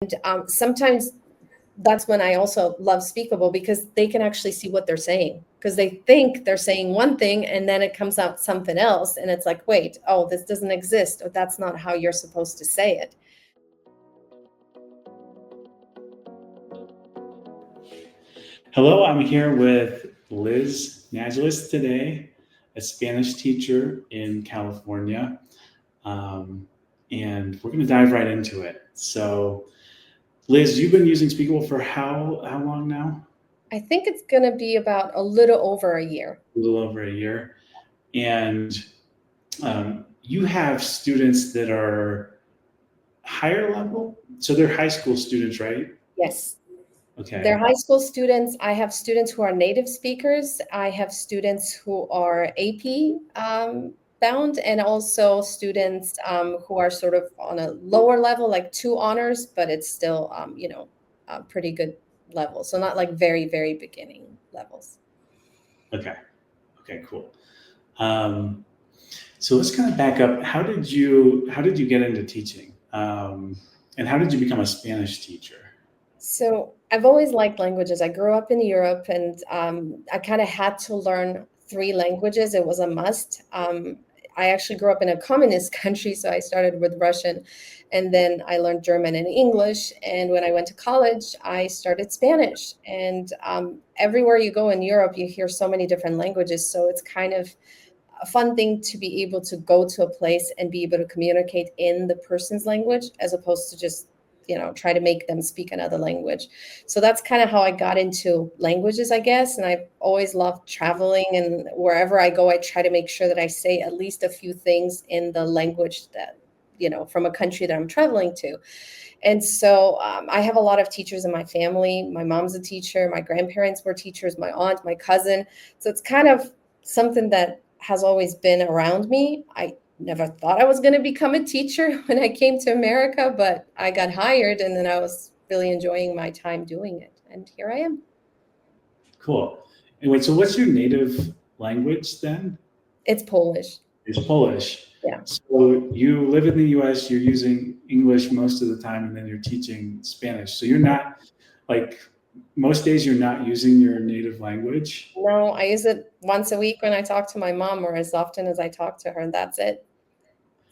And sometimes that's when I also love Speakable, because they can actually see what they're saying, because they think they're saying one thing and then it comes out something else. And it's like, wait, oh, this doesn't exist, or that's not how you're supposed to say it. Hello, I'm here with Liz Najlis today, a Spanish teacher in California. Um, and we're going to dive right into it. So, Liz, you've been using Speakable for how long now? I think it's going to be about a little over a year. A little over a year. And you have students that are higher level. So they're high school students, right? Yes. Okay. They're high school students. I have students who are native speakers. I have students who are AP bound, and also students who are sort of on a lower level, like 2 honors, but it's still, a pretty good level. So not like very, very beginning levels. Okay. Okay, cool. Um, so let's kind of back up. How did you get into teaching? And how did you become a Spanish teacher? So I've always liked languages. I grew up in Europe, and I kind of had to learn 3 languages. It was a must. I actually grew up in a communist country, so I started with Russian, and then I learned German and English. And when I went to college, I started Spanish. And everywhere you go in Europe, you hear so many different languages. So it's kind of a fun thing to be able to go to a place and be able to communicate in the person's language, as opposed to just try to make them speak another language. So that's kind of how I got into languages, I guess. And I've always loved traveling, and wherever I go, I try to make sure that I say at least a few things in the language that, from a country that I'm traveling to. And so I have a lot of teachers in my family. My mom's a teacher. My grandparents were teachers, my aunt, my cousin. So it's kind of something that has always been around me. I never thought I was going to become a teacher when I came to America, but I got hired, and then I was really enjoying my time doing it. And here I am. Cool. And wait, so what's your native language then? It's Polish. It's Polish. Yeah. So you live in the US, you're using English most of the time, and then you're teaching Spanish. So you're not, like, most days you're not using your native language. No, I use it once a week when I talk to my mom, or as often as I talk to her, and that's it.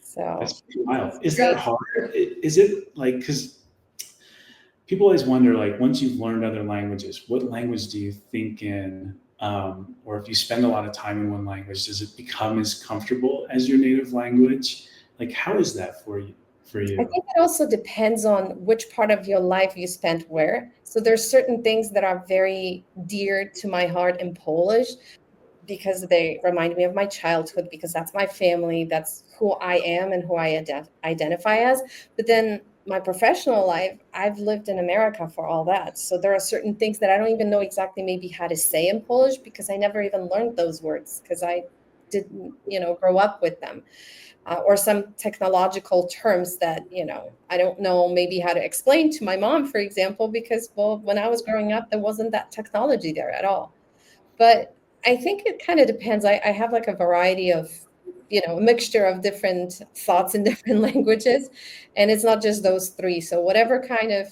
So That's pretty wild. it's Is that great. hard? Is it like, because people always wonder, like, once you've learned other languages, what language do you think in? Or if you spend a lot of time in one language, does it become as comfortable as your native language? Like, how is that for you? For I you? think it also depends on which part of your life you spent where. So there's certain things that are very dear to my heart in Polish, because they remind me of my childhood, because that's my family, that's who I am and who I identify as. But then my professional life, I've lived in America for all that. So there are certain things that I don't even know exactly maybe how to say in Polish, because I never even learned those words, because I didn't, grow up with them. Or some technological terms that, I don't know maybe how to explain to my mom, for example, because, well, when I was growing up, there wasn't that technology there at all. But I think it kind of depends. I have like a variety of, a mixture of different thoughts in different languages. And it's not just those 3. So whatever kind of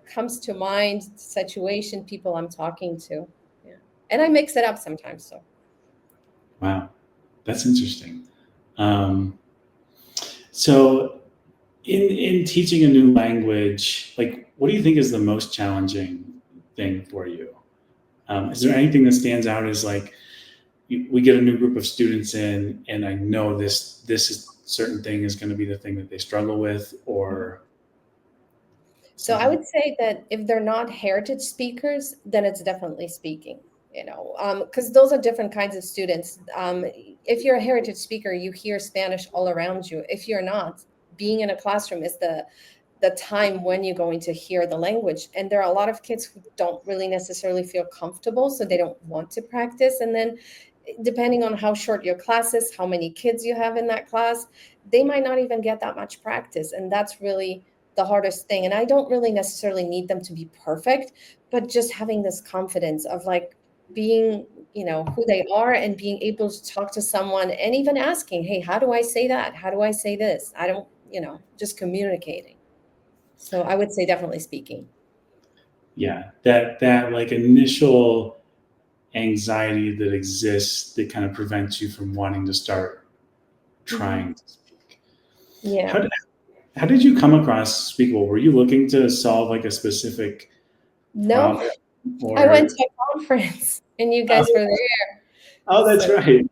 comes to mind, situation, people I'm talking to. Yeah. And I mix it up sometimes. So Wow, that's interesting. Um, so, in teaching a new language, like, what do you think is the most challenging thing for you? Is there anything that stands out as, like, we get a new group of students in, and I know this is certain thing is going to be the thing that they struggle with, or So I something? would say that if they're not heritage speakers, then it's definitely speaking, because those are different kinds of students. If you're a heritage speaker, you hear Spanish all around you. If you're not, being in a classroom is the time when you're going to hear the language. And there are a lot of kids who don't really necessarily feel comfortable, so they don't want to practice. And then depending on how short your class is, how many kids you have in that class, they might not even get that much practice. And that's really the hardest thing. And I don't really necessarily need them to be perfect, but just having this confidence of like being, who they are, and being able to talk to someone, and even asking, hey, how do I say that? How do I say this? I don't, just communicating. So I would say definitely speaking. Yeah, that like initial anxiety that exists that kind of prevents you from wanting to start trying to speak. How Yeah. did, how did you come across Speakable? Were you looking to solve like a specific No, problem I went or to a conference and you guys were oh, there. oh So that's right.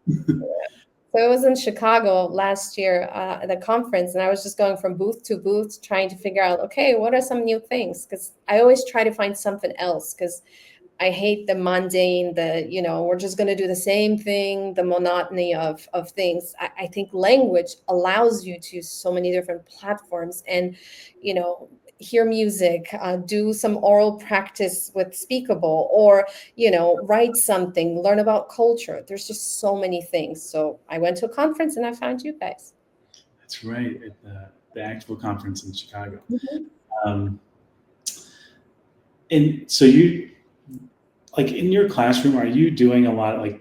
So it was in Chicago last year at a conference, and I was just going from booth to booth trying to figure out, okay, what are some new things? Because I always try to find something else because I hate the mundane, we're just going to do the same thing, the monotony of things. I think language allows you to so many different platforms and, hear music, do some oral practice with Speakable, or, write something, learn about culture. There's just so many things. So I went to a conference and I found you guys. That's right at the actual conference in Chicago. Mhm. Um, and so you like in your classroom, are you doing a lot like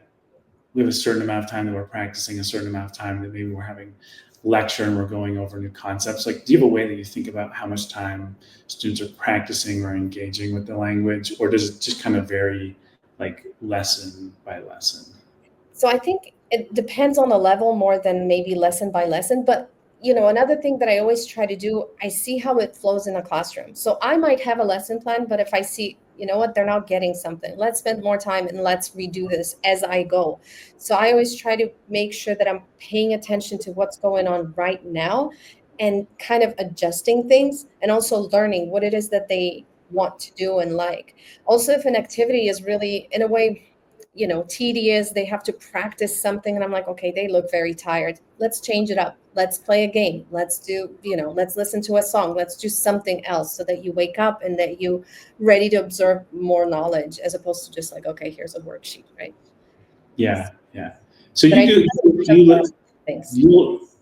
we have a certain amount of time that we're practicing, a certain amount of time that maybe we're having lecture and we're going over new concepts? Like, do you have a way that you think about how much time students are practicing or engaging with the language, or does it just kind of vary like lesson by lesson? So I think it depends on the level more than maybe lesson by lesson. But another thing that I always try to do, I see how it flows in a classroom. So I might have a lesson plan, but if I see, what, they're not getting something, let's spend more time and let's redo this as I go. So I always try to make sure that I'm paying attention to what's going on right now and kind of adjusting things and also learning what it is that they want to do and like. Also, if an activity is really, in a way, tedious, they have to practice something, and I'm like, okay, they look very tired, let's change it up, let's play a game, let's do, let's listen to a song, let's do something else, so that you wake up and that you ready to absorb more knowledge, as opposed to just like, okay, here's a worksheet, right? Yeah, yeah. So But I you do do you things.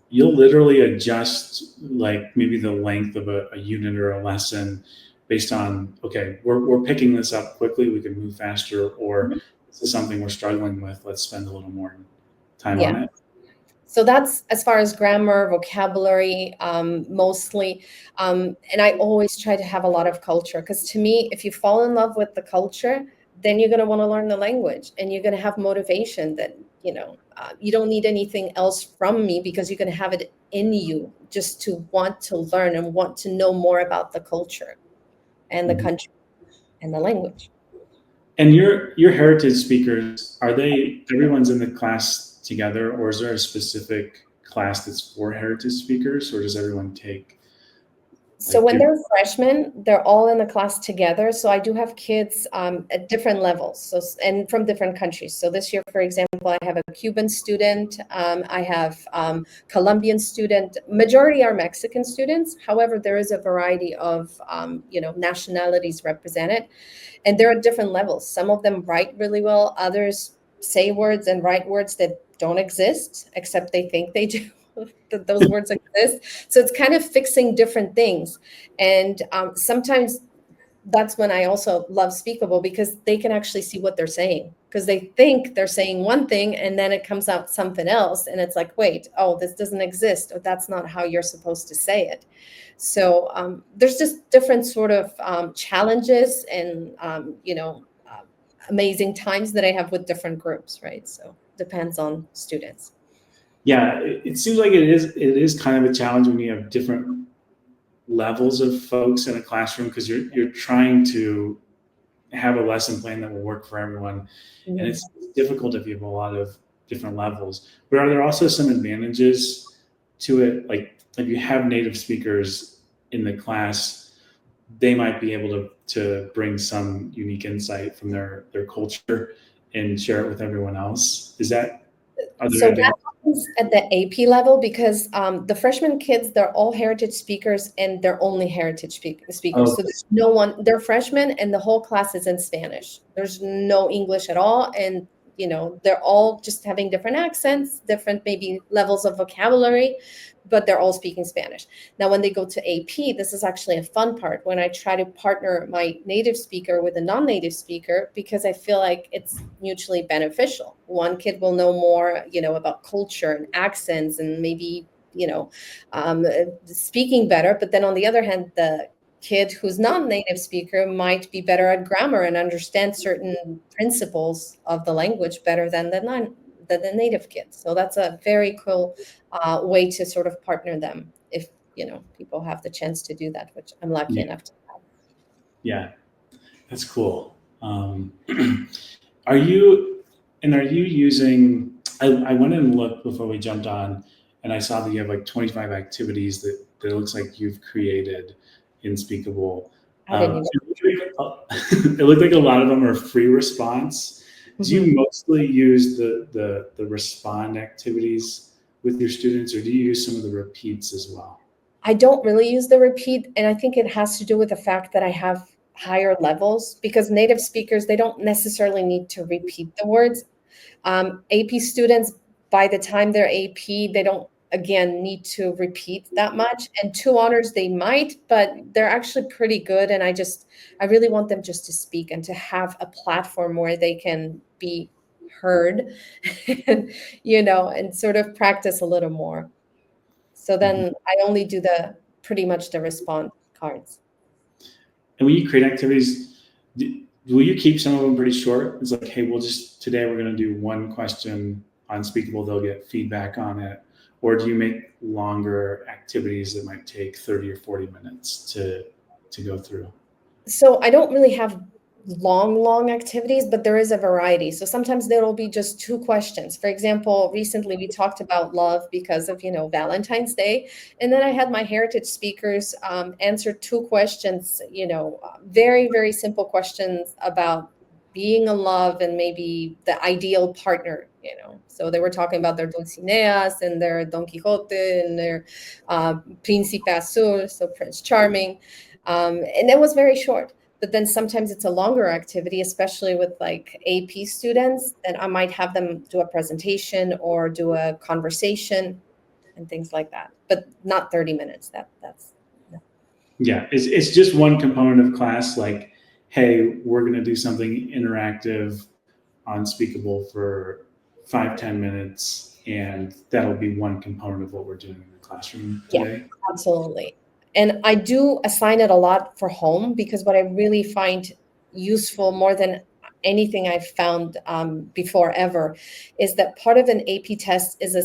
you'll literally adjust like maybe the length of a unit or a lesson based on okay, we're picking this up quickly, we can move faster, or Mhm. this is something we're struggling with. Let's spend a little more time on Yeah. it. So that's as far as grammar, vocabulary, mostly. And I always try to have a lot of culture, because to me, if you fall in love with the culture, then you're going to want to learn the language and you're going to have motivation that, you don't need anything else from me, because you're going to have it in you just to want to learn and want to know more about the culture and the Mhm. country and the language. And your heritage speakers, are they everyone's in the class together, or is there a specific class that's for heritage speakers, or does everyone take So like when different? they're freshmen, they're all in the class together. So I do have kids at different levels, and from different countries. So this year, for example, I have a Cuban student, I have Colombian student. Majority are Mexican students. However, there is a variety of nationalities represented, and they're at different levels. Some of them write really well. Others say words and write words that don't exist, except they think they do. That those words exist. So it's kind of fixing different things. And sometimes that's when I also love Speakable, because they can actually see what they're saying, because they think they're saying one thing and then it comes out something else. And it's like, wait, oh, this doesn't exist, or that's not how you're supposed to say it. So there's just different sort of challenges and, amazing times that I have with different groups, right? So depends on students. Yeah, it seems like it is kind of a challenge when you have different levels of folks in a classroom because you're trying to have a lesson plan that will work for everyone, and Mhm. it's difficult if you have a lot of different levels. But are there also some advantages to it? Like if you have native speakers in the class, they might be able to bring some unique insight from their culture and share it with everyone else. Are there So that advantages? happens at the AP level, because the freshman kids, they're all heritage speakers and they're only heritage speakers. Oh, So there's no one, they're freshmen and the whole class is in Spanish. There's no English at all. And, they're all just having different accents, different maybe levels of vocabulary, but they're all speaking Spanish. Now, when they go to AP, this is actually a fun part when I try to partner my native speaker with a non-native speaker, because I feel like it's mutually beneficial. One kid will know more, about culture and accents and maybe, speaking better. But then on the other hand, the kid who's not native speaker might be better at grammar and understand certain principles of the language better than the native kid. So that's a very cool way to sort of partner them if people have the chance to do that, which I'm lucky Yeah. enough to have. Yeah. That's cool. Are you using? I went and looked before we jumped on, and I saw that you have like 25 activities that it looks like you've created in Speakable. I didn't even. It looked like a lot of them are free response. Do Mhm. you mostly use the respond activities with your students, or do you use some of the repeats as well? I don't really use the repeat, and I think it has to do with the fact that I have higher levels because native speakers, they don't necessarily need to repeat the words. AP students, by the time they're AP, they don't, again, need to repeat that much. And two honors, they might, but they're actually pretty good. And I really want them just to speak and to have a platform where they can be heard, and, and sort of practice a little more. So Mhm. then I only do pretty much the response cards. And when you create activities, will you keep some of them pretty short? It's like, hey, today we're going to do one question on Speakable. They'll get feedback on it. Or do you make longer activities that might take 30 or 40 minutes to go through? So I don't really have long activities, but there is a variety. So sometimes there will be just two questions. For example, recently we talked about love because of, Valentine's Day. And then I had my heritage speakers answer two questions, very, very simple questions about being in love and maybe the ideal partner. So they were talking about their Dulcineas and their Don Quixote and their Príncipe Azul, so Prince Charming. And it was very short. But then sometimes it's a longer activity, especially with like AP students, that I might have them do a presentation or do a conversation and things like that. But not 30 minutes. That's no. Yeah, it's just one component of class. Like, hey, we're going to do something interactive on Speakable for 5-10 minutes, and that'll be one component of what we're doing in the classroom Yeah, today. absolutely. And I do assign it a lot for home because what I really find useful more than anything I've found before ever is that part of an AP test is a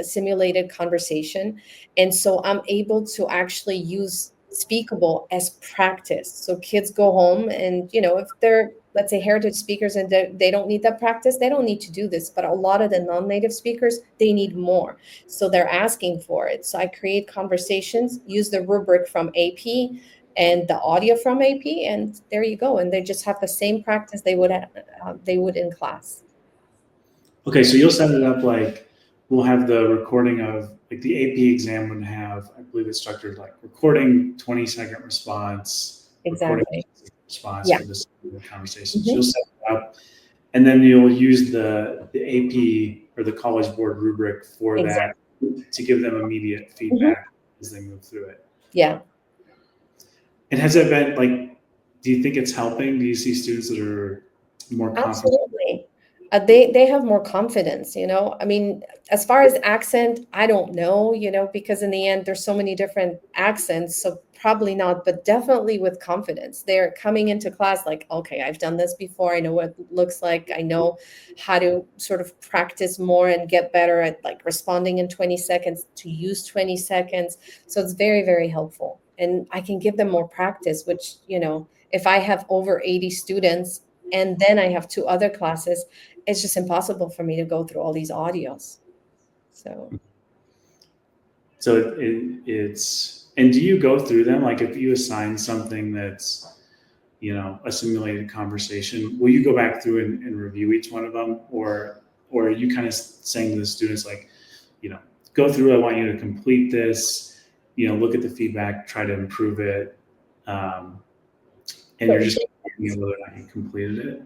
simulated conversation. And so I'm able to actually use Speakable as practice. So kids go home and, if they're, let's say, heritage speakers and they don't need that practice, they don't need to do this. But a lot of the non-native speakers, they need more. So they're asking for it. So I create conversations, use the rubric from AP and the audio from AP, and there you go. And they just have the same practice they would in class. Okay, so you'll set it up like we'll have the recording of like the AP exam would have, I believe it's structured like recording 20-second response, recording Exactly. response Yeah. for this conversations. Mhm. You'll set it up, and then you'll use the AP or the College Board rubric for Exactly. that to give them immediate Mhm. feedback as they move through it. Yeah. And has it been like, do you think it's helping? Do you see students that are more confident? Absolutely. They have more confidence. I mean, as far as accent, I don't know, because in the end, there's so many different accents, so probably not, but definitely with confidence. They're coming into class like, okay, I've done this before. I know what it looks like. I know how to sort of practice more and get better at like responding in 20 seconds, to use 20 seconds. So it's very, very helpful. And I can give them more practice, which, if I have over 80 students, and then I have two other classes, it's just impossible for me to go through all these audios. So So it's, and do you go through them? Like if you assign something that's, a simulated conversation, will you go back through and review each one of them? Or are you kind of saying to the students like, you know, go through, I want you to complete this, look at the feedback, try to improve it. And so you're it just whether or not you completed it.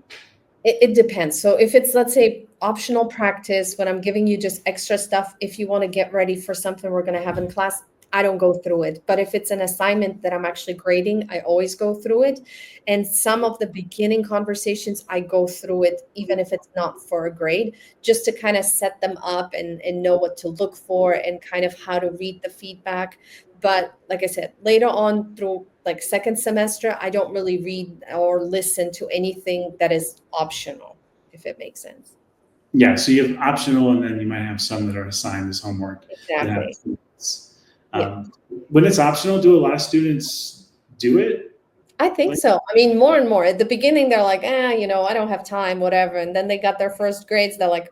It depends. So if it's, let's say, optional practice, when I'm giving you just extra stuff, if you want to get ready for something we're going to have in class, I don't go through it. But if it's an assignment that I'm actually grading, I always go through it. And some of the beginning conversations, I go through it, even if it's not for a grade, just to kind of set them up and know what to look for and kind of how to read the feedback. But like I said, later on through like second semester, I don't really read or listen to anything that is optional, if it makes sense. Yeah, so you have optional, and then you might have some that are assigned as homework that have Exactly. students. Yeah. When it's optional, do a lot of students do it? I think Like, so. I mean, more and more. At the beginning, they're like, I don't have time, whatever. And then they got their first grades. They're like,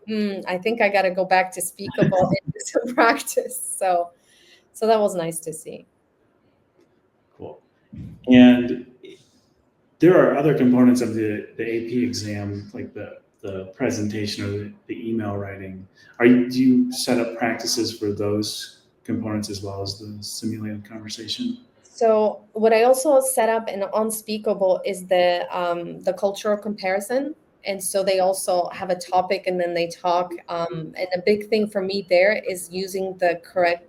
I think I got to go back to Speakable and do some practice. So that was nice to see. cool. And there are other components of the AP exam, like the presentation or the email writing. Do you set up practices for those components as well as the simulated conversation? So what I also set up in Unspeakable is the cultural comparison. And so they also have a topic and then they talk. And a big thing for me there is using the correct,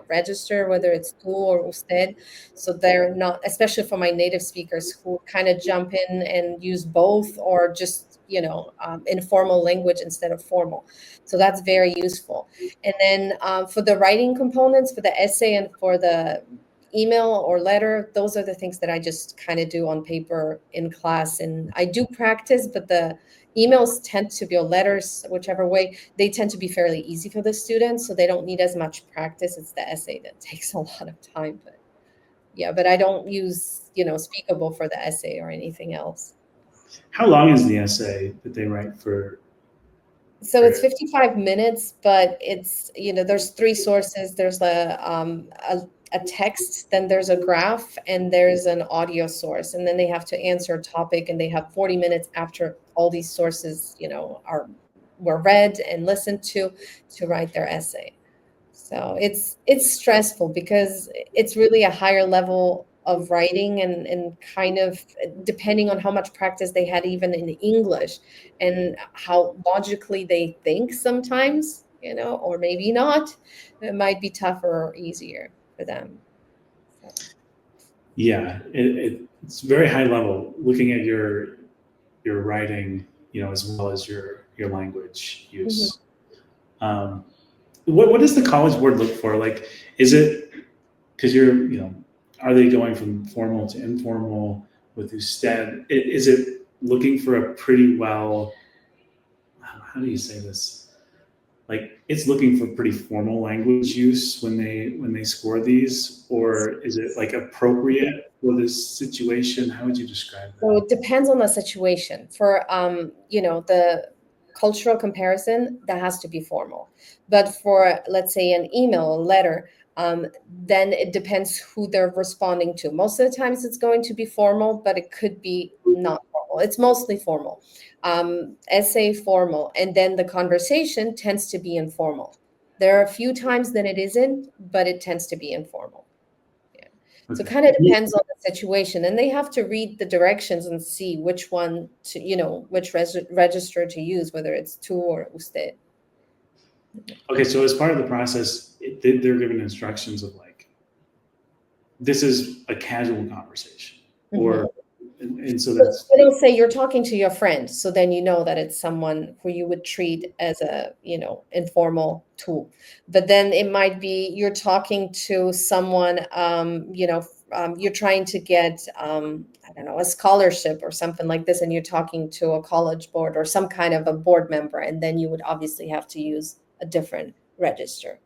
register, whether it's tú or usted. So they're not, especially for my native speakers who kind of jump in and use both or just, informal language instead of formal. So that's very useful. And then for the writing components, for the essay and for the email or letter, those are the things that I just kind of do on paper in class. And I do practice, but the emails tend to be, or letters, whichever way, they tend to be fairly easy for the students. So they don't need as much practice. It's the essay that takes a lot of time. But yeah, but I don't use, Speakable for the essay or anything else. How long is the essay that they write So it's for 55 minutes, but it's, there's three sources. There's a text, then there's a graph, and there's an audio source. And then they have to answer a topic, and they have 40 minutes after all these sources, were read and listened to write their essay. So it's stressful because it's really a higher level of writing and kind of depending on how much practice they had even in English and how logically they think sometimes, or maybe not, it might be tougher or easier for them. So, Yeah, it's very high level. Looking at your writing, as well as your language mhm. use. Um, what does the College Board look for? Like, is it because are they going from formal to informal with usted? Is it looking for a pretty well? How do you say this? Like, it's looking for pretty formal language use when they score these, or is it like appropriate for this situation? How would you describe So that? it depends on the situation. For the cultural comparison, that has to be formal. But for let's say an email, a letter, then it depends who they're responding to. Most of the times it's going to be formal, but it could be not formal. It's mostly formal. Essay formal, and then the conversation tends to be informal. There are a few times that it isn't, but it tends to be informal. Yeah. So it Okay. kind of depends on the situation. And they have to read the directions and see which one to, which register to use, whether it's tú or usted. Okay, so as part of the process, they're given instructions of like, this is a casual conversation, Mhm. or and so But that's they don't say you're talking to your friend, so then you know that it's someone who you would treat as a, informal tool. But then it might be you're talking to someone, you're trying to get, I don't know, a scholarship or something like this, and you're talking to a college board or some kind of a board member, and then you would obviously have to use a different register.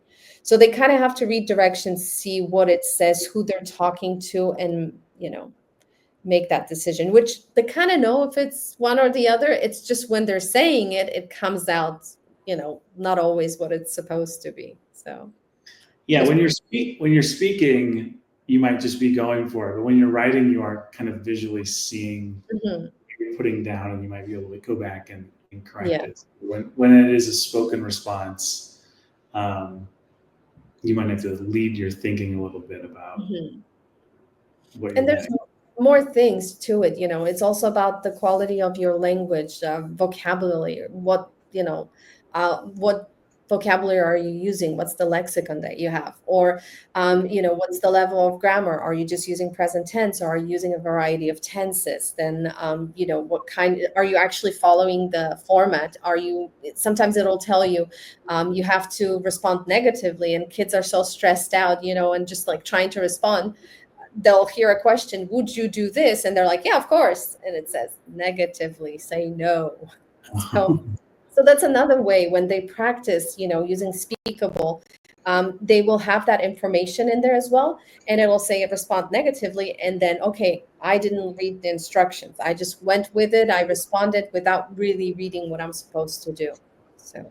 So they kind of have to read directions, see what it says, who they're talking to, and, make that decision, which they kind of know if it's one or the other. It's just when they're saying it, it comes out, not always what it's supposed to be. So yeah. just, When you're speaking, you might just be going for it, but when you're writing, you are kind of visually seeing mhm. what you're putting down, and you might be able to go back and correct Yeah. it. When it is a spoken response, um, you might have to lead your thinking a little bit about Mhm. what you're And there's getting. more things to it. It's also about the quality of your language, vocabulary, what vocabulary are you using? What's the lexicon that you have? Or, what's the level of grammar? Are you just using present tense, or are you using a variety of tenses? Then, what kind, are you actually following the format? Sometimes it'll tell you, you have to respond negatively, and kids are so stressed out, and just like trying to respond. They'll hear a question, would you do this? And they're like, yeah, of course. And it says negatively, say no. So that's another way when they practice, using Speakable, they will have that information in there as well. And it will say respond negatively. And then, okay, I didn't read the instructions. I just went with it. I responded without really reading what I'm supposed to do. So.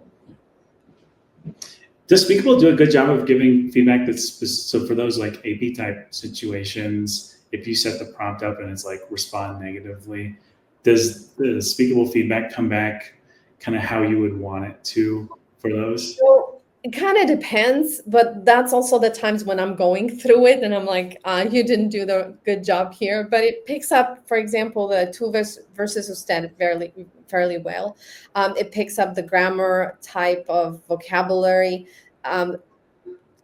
Does Speakable do a good job of giving feedback so for those like AP type situations, if you set the prompt up and it's like respond negatively, does the Speakable feedback come back kind of how you would want it to for those? So it kind of depends, but that's also the times when I'm going through it and I'm like, you didn't do the good job here. But it picks up, for example, the tu versus usted fairly well. It picks up the grammar type of vocabulary.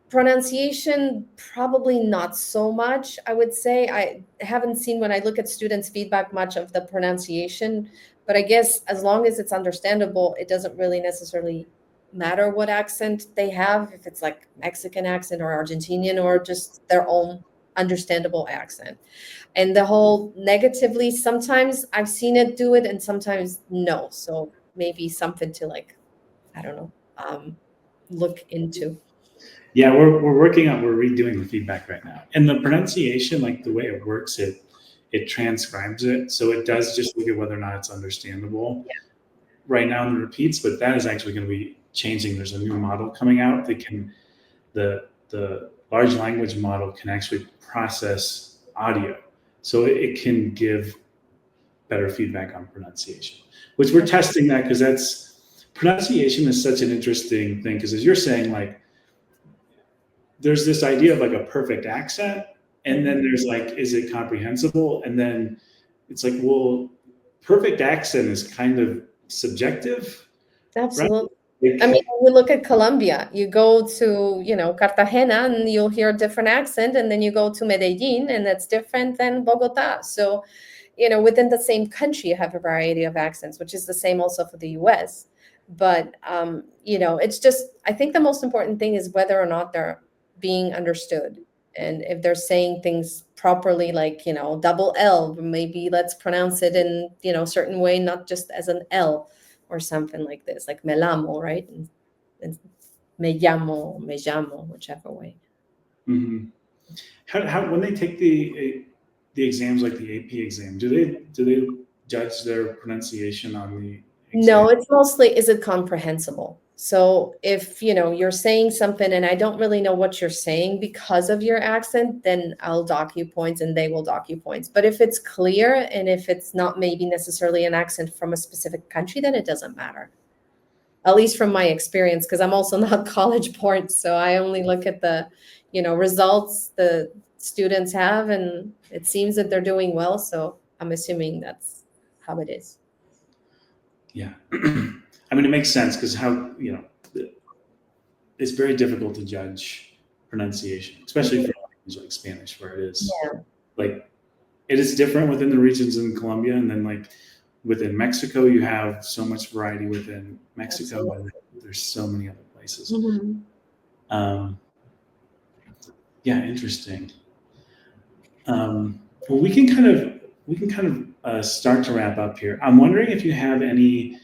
Pronunciation, probably not so much, I would say. I haven't seen, when I look at students' feedback, much of the pronunciation, but I guess as long as it's understandable, it doesn't really necessarily matter what accent they have, if it's like Mexican accent or Argentinian or just their own understandable accent. And the whole negatively, sometimes I've seen it do it and sometimes no. So maybe something to like, I don't know, look into. Yeah, we're redoing the feedback right now, and the pronunciation, like the way it works, it transcribes it, so it does just look at whether or not it's understandable. Yeah. Right now in the repeats, but that is actually going to be changing. There's a new model coming out that can the large language model can actually process audio, so it can give better feedback on pronunciation. Which we're testing that because pronunciation is such an interesting thing, because as you're saying, like, there's this idea of like a perfect accent, and then there's like, is it comprehensible? And then it's like, well, perfect accent is kind of subjective, Absolutely. right? I mean, we look at Colombia. You go to, Cartagena and you'll hear a different accent, and then you go to Medellin and that's different than Bogota. So, within the same country, you have a variety of accents, which is the same also for the US. But, it's just, I think the most important thing is whether or not they're being understood. And if they're saying things properly, like, double L, maybe let's pronounce it in, a certain way, not just as an L or something like this, like me llamo, right? And me llamo, whichever way. Mm-hmm. How when they take the exams, like the AP exam, do they judge their pronunciation on the exam? No, it's mostly, is it comprehensible? So if, you're saying something and I don't really know what you're saying because of your accent, then I'll dock you points and they will dock you points. But if it's clear and if it's not maybe necessarily an accent from a specific country, then it doesn't matter. At least from my experience, because I'm also not college board. So I only look at the, results the students have, and it seems that they're doing well. So I'm assuming that's how it is. Yeah. I mean, it makes sense because it's very difficult to judge pronunciation, especially for a language like Spanish, where it is like, it is different within the regions in Colombia. And then like within Mexico, you have so much variety within Mexico. Absolutely. And there's so many other places. Mm-hmm. Yeah, interesting. Well, we can kind of start to wrap up here. I'm wondering if you have any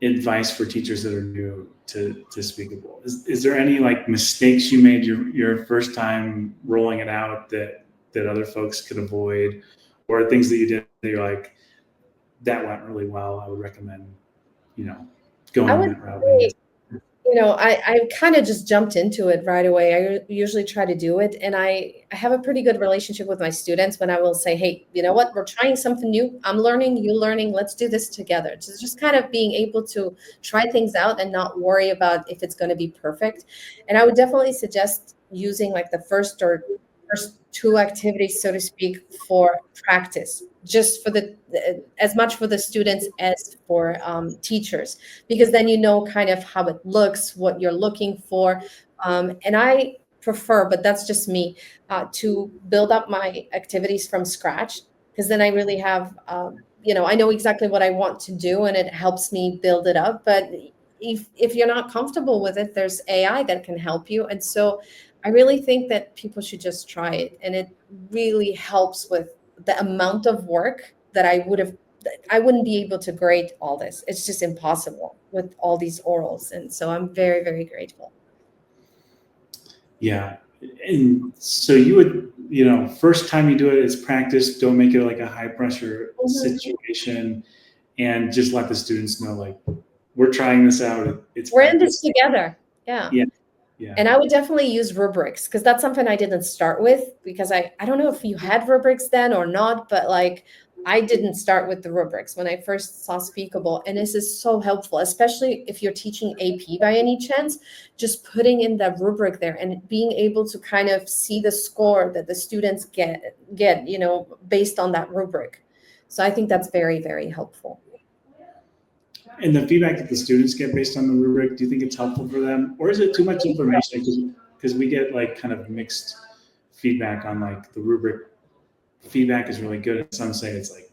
advice for teachers that are new to Speakable. Is there any like mistakes you made your first time rolling it out that other folks could avoid, or things that you did that you're like, that went really well, I would recommend, going I would that route? say, I kind of just jumped into it right away. I usually try to do it. And I have a pretty good relationship with my students when I will say, hey, you know what, we're trying something new. I'm learning, you're learning. Let's do this together. It's just kind of being able to try things out and not worry about if it's going to be perfect. And I would definitely suggest using like the first two activities, so to speak, for practice. just for as much for the students as for teachers, because then you know kind of how it looks, what you're looking for. And I prefer, but that's just me, to build up my activities from scratch, because then I really have, I know exactly what I want to do, and it helps me build it up. But if you're not comfortable with it, there's AI that can help you. And so I really think that people should just try it, and it really helps with the amount of work that I wouldn't be able to grade all this. It's just impossible with all these orals. And so I'm very, very grateful. Yeah. And so you would, first time you do it is practice. Don't make it like a high pressure situation, and just let the students know, like, we're trying this out. We're in this together. Yeah. Yeah. Yeah. And I would definitely use rubrics, because that's something I didn't start with, because I don't know if you had rubrics then or not, but like I didn't start with the rubrics when I first saw Speakable. And this is so helpful, especially if you're teaching AP by any chance, just putting in that rubric there and being able to kind of see the score that the students get, based on that rubric. So I think that's very, very helpful. And the feedback that the students get based on the rubric, do you think it's helpful for them, or is it too much information? Because we get like kind of mixed feedback on like the rubric. Feedback is really good, and some say it's like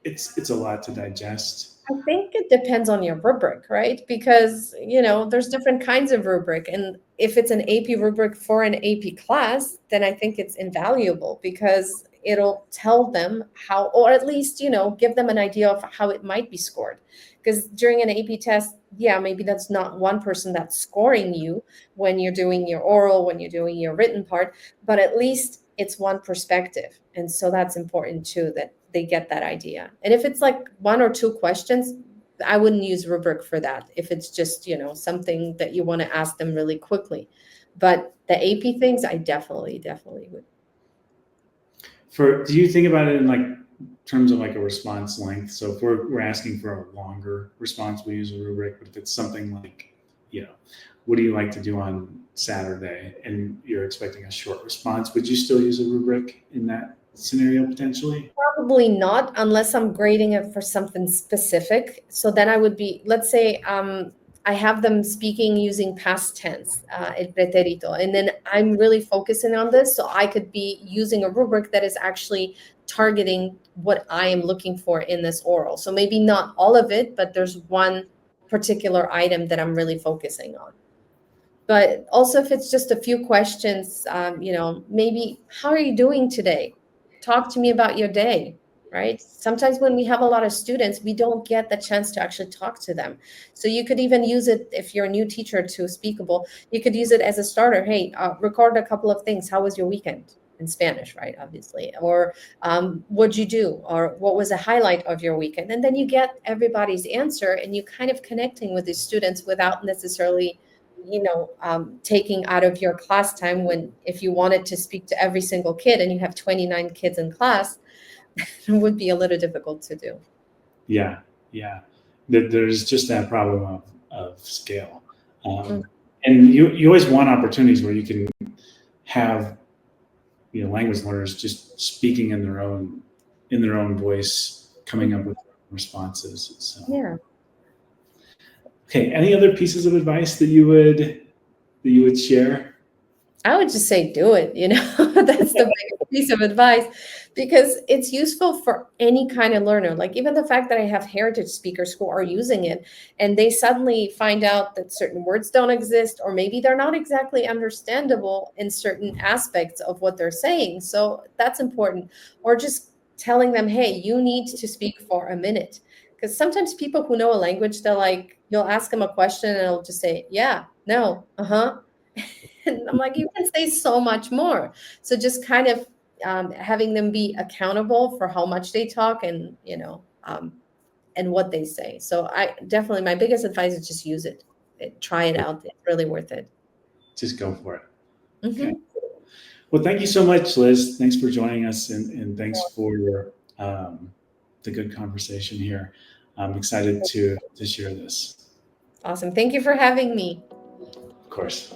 it's a lot to digest. I think it depends on your rubric, right? Because, there's different kinds of rubric. And if it's an AP rubric for an AP class, then I think it's invaluable, because it'll tell them how, or at least, give them an idea of how it might be scored. Because during an AP test, yeah, maybe that's not one person that's scoring you when you're doing your oral, when you're doing your written part, but at least it's one perspective. And so that's important too, that they get that idea. And if it's like one or two questions, I wouldn't use rubric for that. If it's just, something that you want to ask them really quickly. But the AP things, I definitely would. Do you think about it in like terms of like a response length? So if we're asking for a longer response, we use a rubric. But if it's something like, what do you like to do on Saturday, and you're expecting a short response, would you still use a rubric in that scenario potentially? Probably not, unless I'm grading it for something specific. So then I would be, let's say, I have them speaking using past tense, el pretérito, and then I'm really focusing on this. So I could be using a rubric that is actually targeting what I am looking for in this oral. So maybe not all of it, but there's one particular item that I'm really focusing on. But also, if it's just a few questions, maybe, how are you doing today? Talk to me about your day, right? Sometimes when we have a lot of students, we don't get the chance to actually talk to them. So you could even use it, if you're a new teacher to Speakable, you could use it as a starter. Hey, record a couple of things. How was your weekend? In Spanish, right? Obviously. Or what'd you do? Or what was a highlight of your weekend? And then you get everybody's answer, and you kind of connecting with the students without necessarily taking out of your class time, when if you wanted to speak to every single kid and you have 29 kids in class, it would be a little difficult to do. Yeah. There's just that problem of scale. And you always want opportunities where you can have language learners just speaking in their own voice, coming up with responses. So. Yeah. Okay. Any other pieces of advice that you would share? I would just say do it. That's the biggest piece of advice, because it's useful for any kind of learner. Like even the fact that I have heritage speakers who are using it, and they suddenly find out that certain words don't exist, or maybe they're not exactly understandable in certain aspects of what they're saying. So that's important. Or just telling them, hey, you need to speak for a minute. Because sometimes people who know a language, they're like, you'll ask them a question and they'll just say, yeah, no, uh-huh. And I'm like, you can say so much more. So just kind of having them be accountable for how much they talk, and, and what they say. So my biggest advice is just use it. Try it out. It's really worth it. Just go for it. Mm-hmm. Okay. Well, thank you so much, Liz. Thanks for joining us, and thanks for the good conversation here. I'm excited to share this. Awesome. Thank you for having me. Of course.